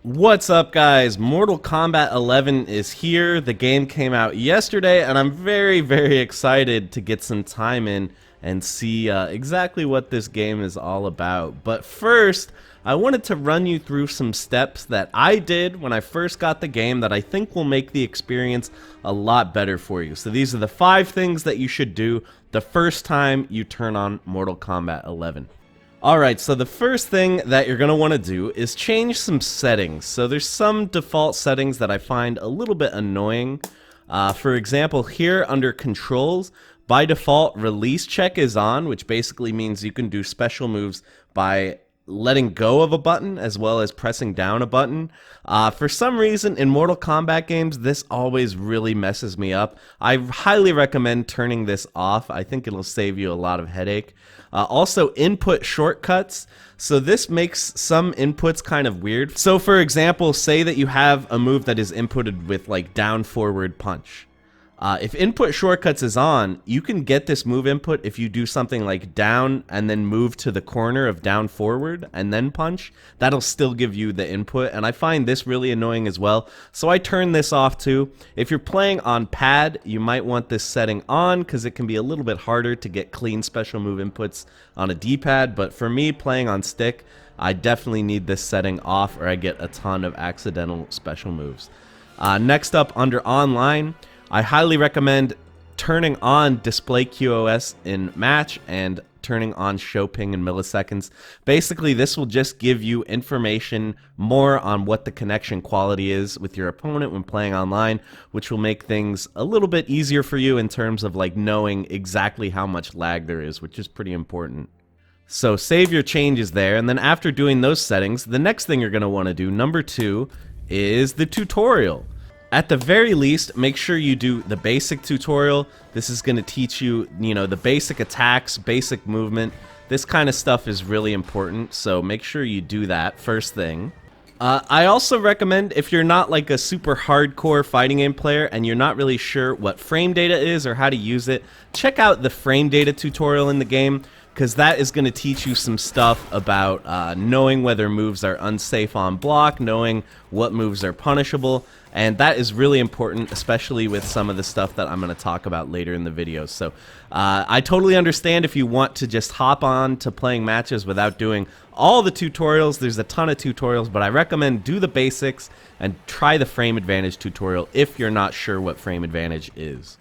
What's up, guys? Mortal Kombat 11 is here. The game came out yesterday, and I'm very excited to get some time in and see exactly what this game is all about. But first, I wanted to run you through some steps that I did when I first got the game that I think will make the experience a lot better for you. So these are the 5 things that you should do the first time you turn on Mortal Kombat 11. Alright, so the first thing that you're going to want to do is change some settings. So there's some default settings that I find a little bit annoying. For example, here under controls, by default, release check is on, which basically means you can do special moves by letting go of a button as well as pressing down a button. For some reason in Mortal Kombat games, this always really messes me up. I highly recommend turning this off. I think it'll save you a lot of headache. Also, input shortcuts. So this makes some inputs kind of weird. So for example, say that you have a move that is inputted with like down forward punch. If input shortcuts is on, you can get this move input if you do something like down and then move to the corner of down forward and then punch. That'll still give you the input, and I find this really annoying as well. So I turn this off too. If you're playing on pad, you might want this setting on because it can be a little bit harder to get clean special move inputs on a D-pad, but for me playing on stick, I definitely need this setting off or I get a ton of accidental special moves. Next up, under online, I highly recommend turning on display QoS in match and turning on show ping in milliseconds. Basically, this will just give you information more on what the connection quality is with your opponent when playing online, which will make things a little bit easier for you in terms of like knowing exactly how much lag there is, which is pretty important. So save your changes there, and then after doing those settings, the next thing you're going to want to do, number 2, is the tutorial. At the very least, make sure you do the basic tutorial. This is going to teach you, the basic attacks, basic movement. This kind of stuff is really important, so make sure you do that first thing. I also recommend, if you're not like a super hardcore fighting game player and you're not really sure what frame data is or how to use it, check out the frame data tutorial in the game, because that is going to teach you some stuff about knowing whether moves are unsafe on block, knowing what moves are punishable, and that is really important, especially with some of the stuff that I'm going to talk about later in the video. So I totally understand if you want to just hop on to playing matches without doing all the tutorials. There's a ton of tutorials, but I recommend do the basics and try the frame advantage tutorial if you're not sure what frame advantage is.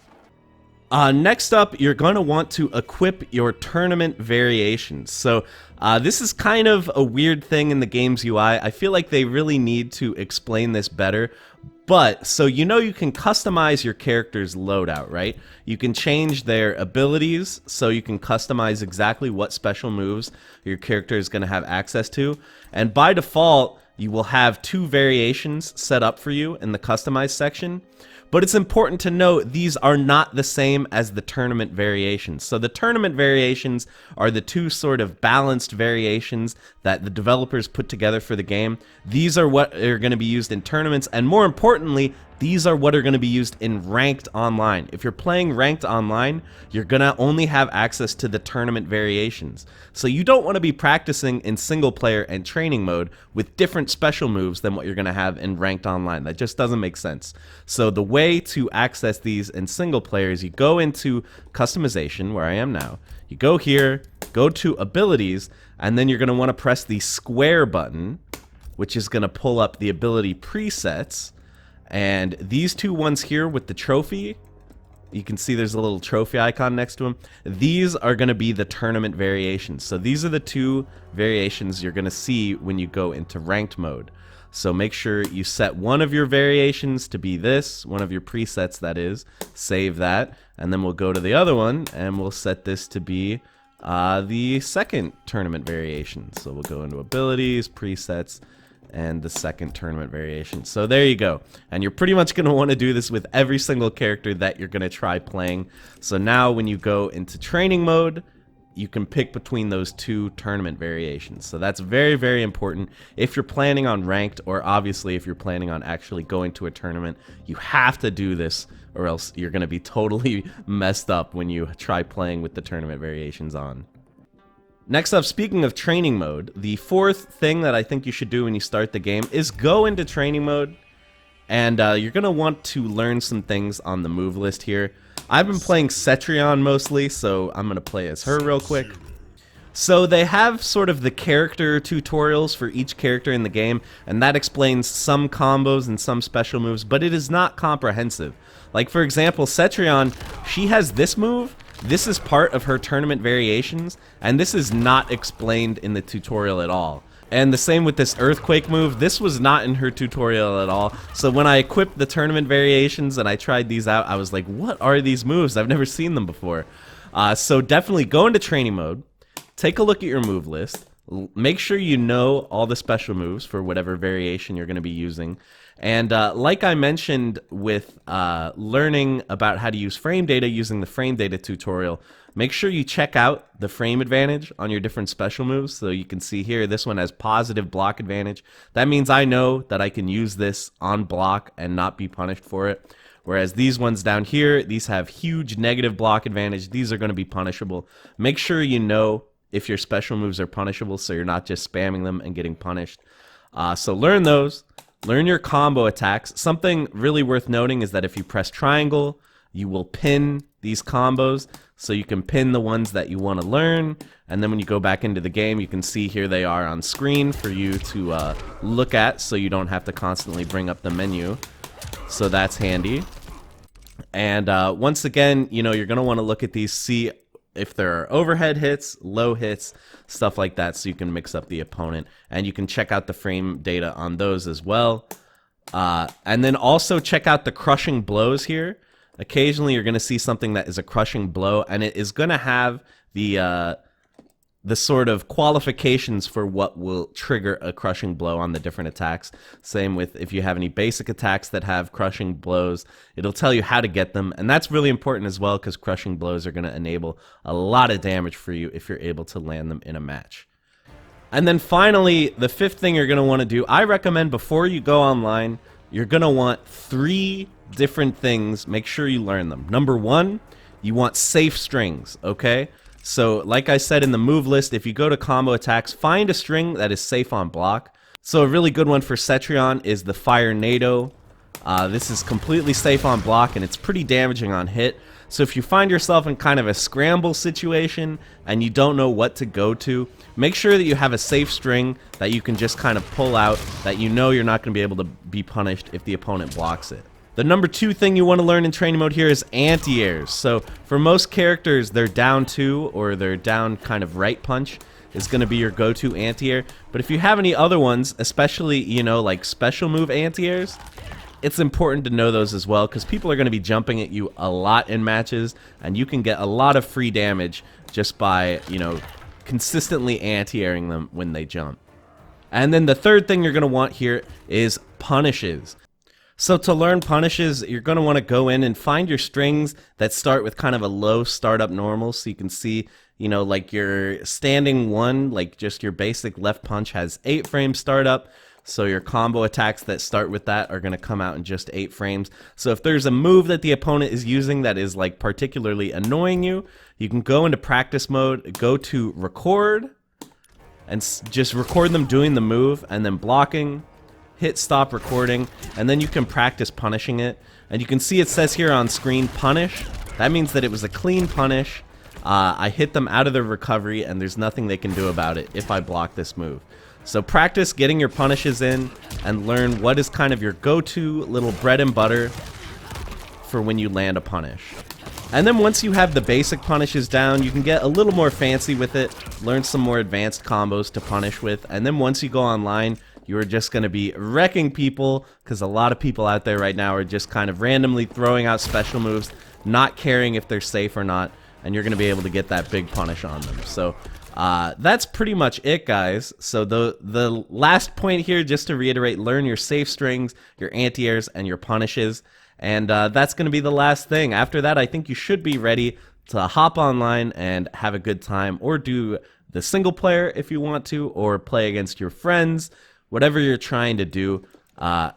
Next up, you're going to want to equip your tournament variations. So this is kind of a weird thing in the game's UI. I feel like they really need to explain this better. But, so you can customize your character's loadout, right? You can change their abilities, so you can customize exactly what special moves your character is going to have access to. And by default, you will have 2 variations set up for you in the customize section. But it's important to note these are not the same as the tournament variations. So the tournament variations are the 2 sort of balanced variations that the developers put together for the game. These are what are going to be used in tournaments, and more importantly, these are what are going to be used in ranked online. If you're playing ranked online, you're going to only have access to the tournament variations. So you don't want to be practicing in single player and training mode with different special moves than what you're going to have in ranked online. That just doesn't make sense. So the way to access these in single player is you go into customization, where I am now. You go here, go to abilities, and then you're going to want to press the square button, which is going to pull up the ability presets. And these 2 ones here with the trophy, you can see there's a little trophy icon next to them. These are going to be the tournament variations. So these are the 2 variations you're going to see when you go into ranked mode. So make sure you set one of your variations to be this, one of your presets that is, save that, and then we'll go to the other one and we'll set this to be the second tournament variation. So we'll go into abilities, presets, and the second tournament variation. So there you go. And you're pretty much going to want to do this with every single character that you're going to try playing. So now when you go into training mode, you can pick between those 2 tournament variations. So that's very important. If you're planning on ranked, or obviously if you're planning on actually going to a tournament, you have to do this or else you're going to be totally messed up when you try playing with the tournament variations on. Next up, speaking of training mode, the fourth thing that I think you should do when you start the game is go into training mode, and you're going to want to learn some things on the move list here. I've been playing Cetrion mostly, so I'm going to play as her real quick. So they have sort of the character tutorials for each character in the game, and that explains some combos and some special moves, but it is not comprehensive. Like, for example, Cetrion, she has this move. This is part of her tournament variations, and this is not explained in the tutorial at all. And the same with this Earthquake move. This was not in her tutorial at all. So when I equipped the tournament variations and I tried these out, I was like, what are these moves? I've never seen them before. So definitely go into training mode. Take a look at your move list. Make sure you know all the special moves for whatever variation you're going to be using. And like I mentioned with learning about how to use frame data using the frame data tutorial, make sure you check out the frame advantage on your different special moves. So you can see here, this one has positive block advantage. That means I know that I can use this on block and not be punished for it. Whereas these ones down here, these have huge negative block advantage. These are going to be punishable. Make sure you know if your special moves are punishable, so you're not just spamming them and getting punished. So learn those. Learn your combo attacks. Something really worth noting is that if you press triangle, you will pin these combos, so you can pin the ones that you want to learn, and then when you go back into the game, you can see here they are on screen for you to look at, so you don't have to constantly bring up the menu. So that's handy. And once again, you know, you're going to want to look at these, see if there are overhead hits, low hits, stuff like that, so you can mix up the opponent. And you can check out the frame data on those as well. And then also check out the crushing blows here. Occasionally you're going to see something that is a crushing blow, and it is going to have the sort of qualifications for what will trigger a crushing blow on the different attacks. Same with if you have any basic attacks that have crushing blows, it'll tell you how to get them, and that's really important as well, because crushing blows are going to enable a lot of damage for you if you're able to land them in a match. And then finally, the fifth thing you're going to want to do, I recommend before you go online, you're going to want 3 different things. Make sure you learn them. Number 1, you want safe strings, okay? So like I said in the move list, if you go to combo attacks, find a string that is safe on block. So a really good one for Cetrion is the Fire NATO. This is completely safe on block, and it's pretty damaging on hit. So if you find yourself in kind of a scramble situation and you don't know what to go to, make sure that you have a safe string that you can just kind of pull out, that you know you're not going to be able to be punished if the opponent blocks it. The number 2 thing you want to learn in training mode here is anti-airs. So for most characters, their down 2 or their down kind of right punch is going to be your go-to anti-air. But if you have any other ones, especially, you know, like special move anti-airs, it's important to know those as well, because people are going to be jumping at you a lot in matches, and you can get a lot of free damage just by, you know, consistently anti-airing them when they jump. And then the third thing you're going to want here is punishes. So to learn punishes, you're going to want to go in and find your strings that start with kind of a low startup normal, so you can see, you know, like your standing 1, like just your basic left punch has 8 frames startup, so your combo attacks that start with that are going to come out in just 8 frames. So if there's a move that the opponent is using that is like particularly annoying you, you can go into practice mode, go to record, and just record them doing the move and then blocking. Hit stop recording, and then you can practice punishing it. And you can see it says here on screen, punish. That means that it was a clean punish. I hit them out of their recovery, and there's nothing they can do about it if I block this move. So practice getting your punishes in and learn what is kind of your go-to little bread and butter for when you land a punish. And then once you have the basic punishes down, you can get a little more fancy with it, learn some more advanced combos to punish with, and then once you go online, you are just going to be wrecking people, because a lot of people out there right now are just kind of randomly throwing out special moves, not caring if they're safe or not, and you're going to be able to get that big punish on them. So that's pretty much it, guys. So the last point here, just to reiterate, learn your safe strings, your anti-airs, and your punishes, and that's going to be the last thing. After that, I think you should be ready to hop online and have a good time, or do the single player if you want to, or play against your friends. Whatever you're trying to do,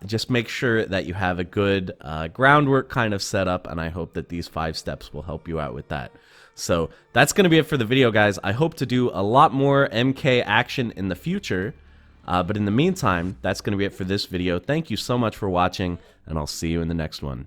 just make sure that you have a good groundwork kind of set up, and I hope that these 5 steps will help you out with that. So that's going to be it for the video, guys. I hope to do a lot more MK action in the future. But in the meantime, that's going to be it for this video. Thank you so much for watching, and I'll see you in the next one.